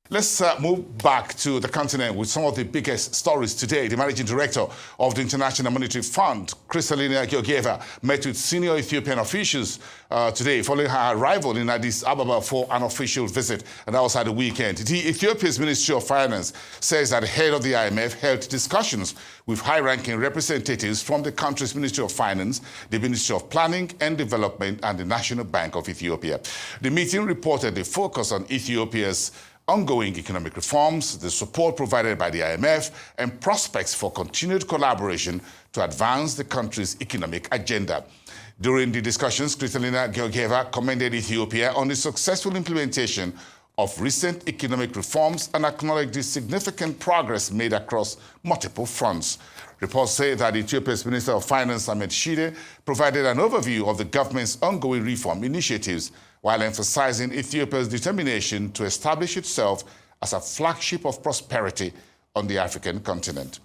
Let's move back to the continent with some of the biggest stories today. The managing director of the International Monetary Fund, Georgieva, met with senior Ethiopian officials today following her arrival in Addis Ababa for an official visit, and that was at the weekend. The Ethiopia's Ministry of Finance says that the head of the IMF held discussions with high-ranking representatives from the country's Ministry of Finance, the Ministry of Planning and Development, and the National Bank of Ethiopia. The meeting reportedly focused on Ethiopia's ongoing economic reforms, the support provided by the IMF, and prospects for continued collaboration to advance the country's economic agenda. During the discussions, Georgieva commended Ethiopia on the successful implementation of recent economic reforms and acknowledged the significant progress made across multiple fronts. Reports say that Ethiopia's Minister of Finance, Ahmed Shide, provided an overview of the government's ongoing reform initiatives, while emphasizing Ethiopia's determination to establish itself as a flagship of prosperity on the African continent.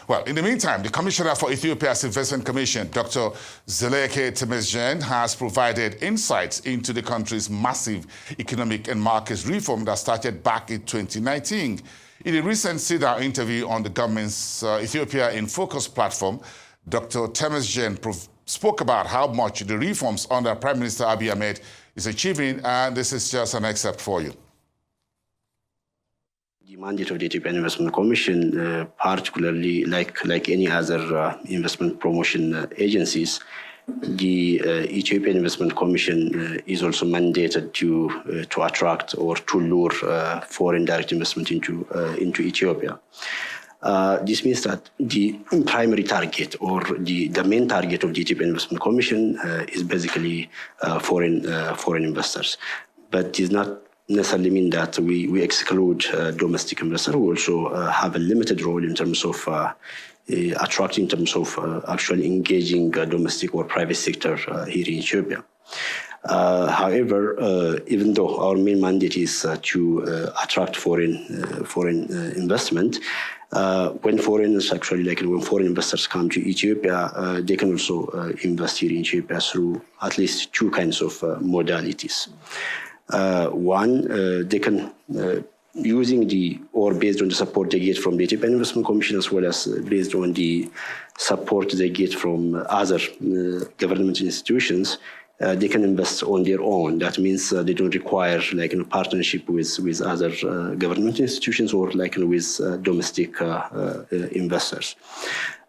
Well, in the meantime, the Commissioner for Ethiopia's Investment Commission, Dr. Zeleke Temesgen, has provided insights into the country's massive economic and markets reform that started back in 2019. In a recent sit-down interview on the government's Ethiopia in Focus platform, Dr. Temesgen spoke about how much the reforms under Prime Minister Abiy Ahmed is achieving, and this is just an excerpt for you. The mandate of the Ethiopian Investment Commission, particularly like any other investment promotion agencies, the Ethiopian Investment Commission is also mandated to attract or to lure foreign direct investment into Ethiopia. This means that the primary target or the main target of the Ethiopian Investment Commission is basically foreign investors. But it does not necessarily mean that we exclude domestic investors. We also have a limited role in terms of attracting, in terms of actually engaging domestic or private sector here in Ethiopia. However, even though our main mandate is to attract foreign investment, when foreign investors come to Ethiopia, they can also invest here in Ethiopia through at least two kinds of modalities. One, they can based on the support they get from the Ethiopian Investment Commission, as well as based on the support they get from other government institutions, they can invest on their own. That means they don't require partnership with other government institutions or with domestic investors.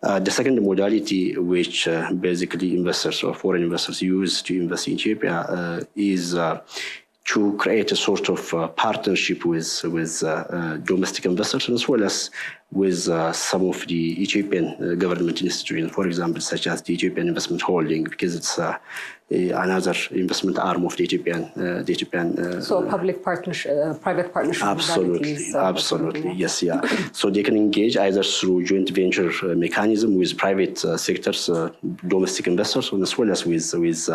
The second modality, which basically investors or foreign investors use to invest in Ethiopia, is to create a sort of partnership with domestic investors, as well as with some of the Ethiopian government institutions, for example, such as the Ethiopian Investment Holding, because it's another investment arm of the Ethiopian. So a public partnership, private partnership. Absolutely, yes, yeah. So they can engage either through joint venture mechanism with private sectors, domestic investors, as well as with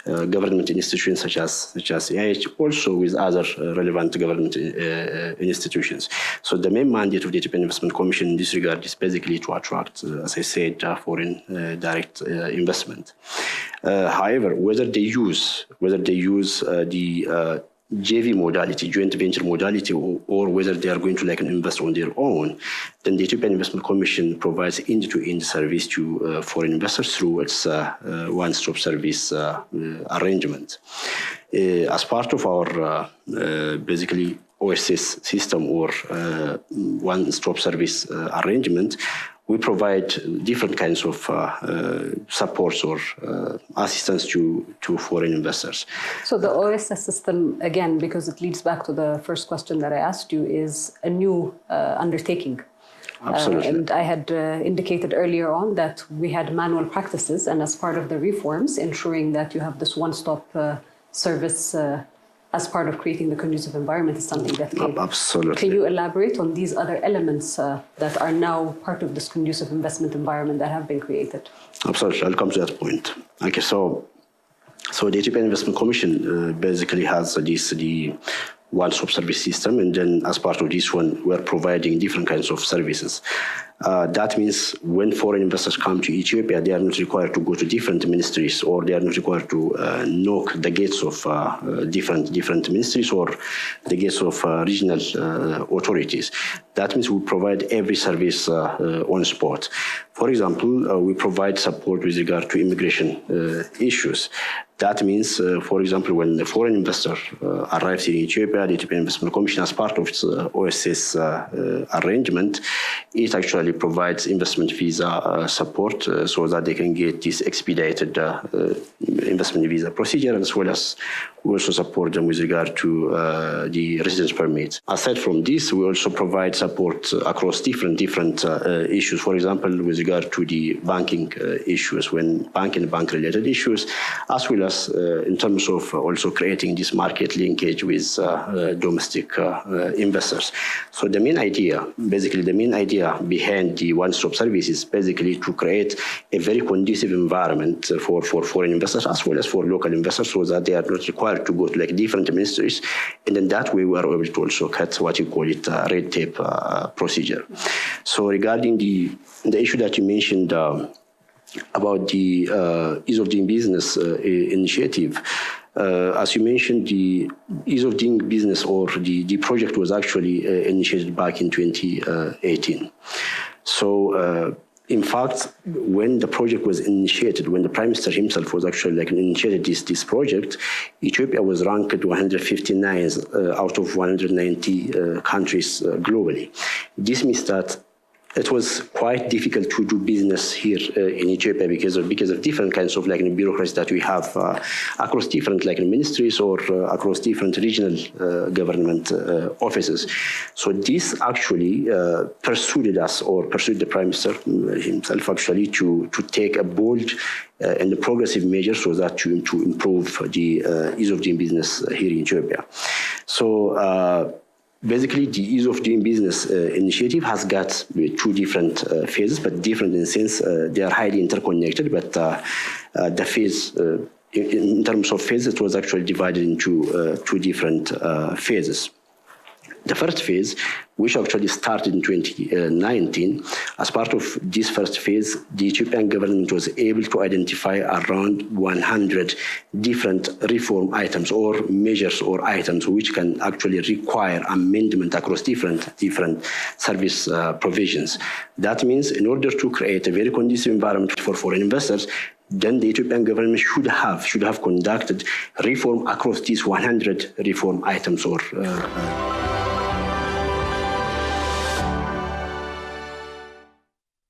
government institutions such as IMF, also with other relevant government institutions. So the main mandate of the Ethiopian Investment Commission in this regard is basically to attract, as I said, foreign direct investment. However, whether they use the JV modality, joint venture modality, or whether they are going to invest on their own, then the Ethiopian Investment Commission provides end-to-end service to foreign investors through its one-stop service arrangement. As part of our basically OSS system or one-stop service arrangement, we provide different kinds of supports or assistance to foreign investors. So the OSS system, again, because it leads back to the first question that I asked you, is a new undertaking. Absolutely. And I had indicated earlier on that we had manual practices, and as part of the reforms, ensuring that you have this one-stop service as part of creating the conducive environment is something that came. Absolutely. Can you elaborate on these other elements that are now part of this conducive investment environment that have been created? Absolutely. I'll come to that point. Okay, so the Ethiopian Investment Commission basically has the one-stop service system, and then as part of this one, we're providing different kinds of services. That means when foreign investors come to Ethiopia, they are not required to go to different ministries, or they are not required to knock the gates of different ministries or the gates of regional authorities. That means we provide every service on spot. For example, we provide support with regard to immigration issues. That means, for example, when the foreign investor arrives in Ethiopia, the Ethiopian Investment Commission, as part of its OSS arrangement, it actually provides investment visa support so that they can get this expedited investment visa procedure, as well as we also support them with regard to the residence permits. Aside from this, we also provide support across different issues. For example, with regard to the banking issues, when bank and bank-related issues, as well as in terms of also creating this market linkage with domestic investors. So the main idea behind the one-stop service is basically to create a very conducive environment for foreign investors as well as for local investors, so that they are not required to go to like different ministries, and then that way we are able to also cut what you call it red tape procedure. So regarding the issue that you mentioned about the ease of doing business initiative, as you mentioned, the ease of doing business or the project was actually initiated back in 2018. So in fact, when the project was initiated, when the Prime Minister himself was actually initiated this project, Ethiopia was ranked 159 out of 190 countries globally. This means that it was quite difficult to do business here in Ethiopia because of different kinds of bureaucracy that we have across different ministries or across different regional government offices. So this actually pursued the Prime Minister himself actually to take a bold and a progressive measure so that to improve the ease of doing business here in Ethiopia. So basically, the ease of doing business initiative has got two different phases, but different in the sense they are highly interconnected. But the phase, in terms of phases, it was actually divided into two different phases. The first phase, which actually started in 2019, as part of this first phase, the Ethiopian government was able to identify around 100 different reform items or measures or items which can actually require amendment across different service provisions. That means in order to create a very conducive environment for foreign investors, then the Ethiopian government should have conducted reform across these 100 reform items or